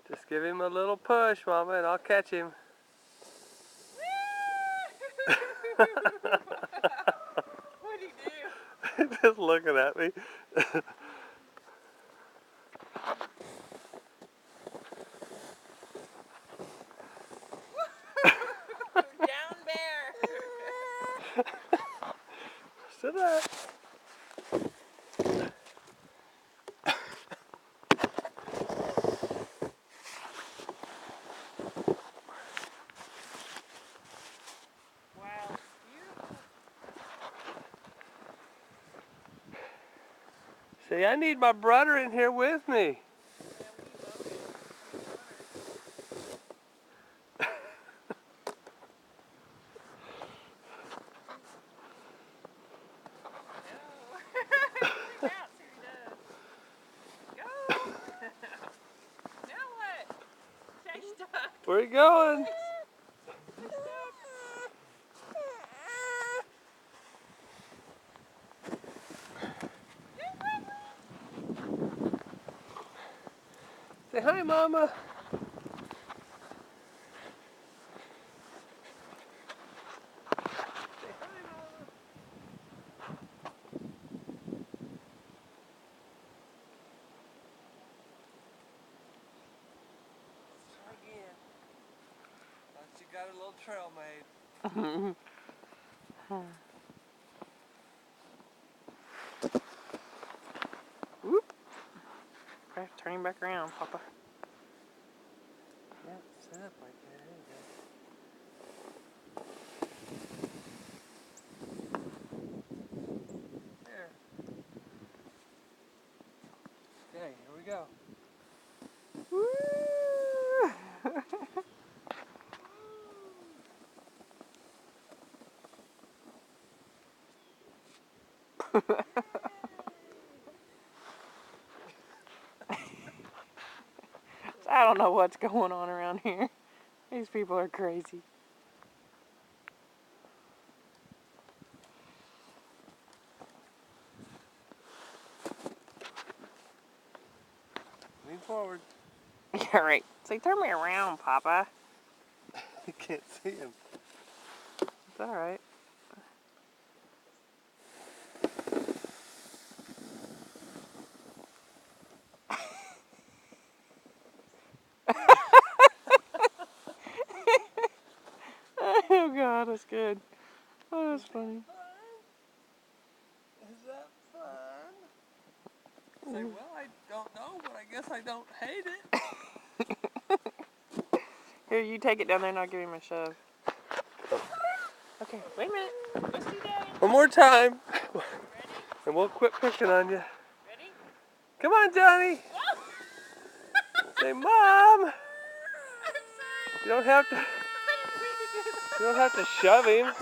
Just give him a little push, Mama, and I'll catch him. What'd he do? Just looking at me. Down bear. Sit up. Wow, beautiful. See, I need my brother in here with me. Yeah, we need Logan. I mean, Connor. No. Freak out, see what he does. Go! Now what? Stay stuck. Where are you going? Stay stuck. Say hi, Mama. Say hi, Mama. Let's try again. Thought you got a little trail made. Whoop. Okay, turn him back around, Papa. Yeah, sit up like that. There you go. There. Okay, here we go. Woo! I don't know what's going on around here. These people are crazy. Lean forward. Yeah, right. Say, turn me around, Papa. You can't see him. It's all right. Oh God, that's good. Oh, that's funny. Is that fun? Say, well, I don't know, but I guess I don't hate it. Here, you take it down there and I'll give him a shove. Okay, wait a minute. Let's do that. One more time. Ready? And we'll quit picking on you. Ready? Come on, Johnny. Say, Mom. I'm sorry. You don't have to. I didn't mean to do that. You don't have to shove him.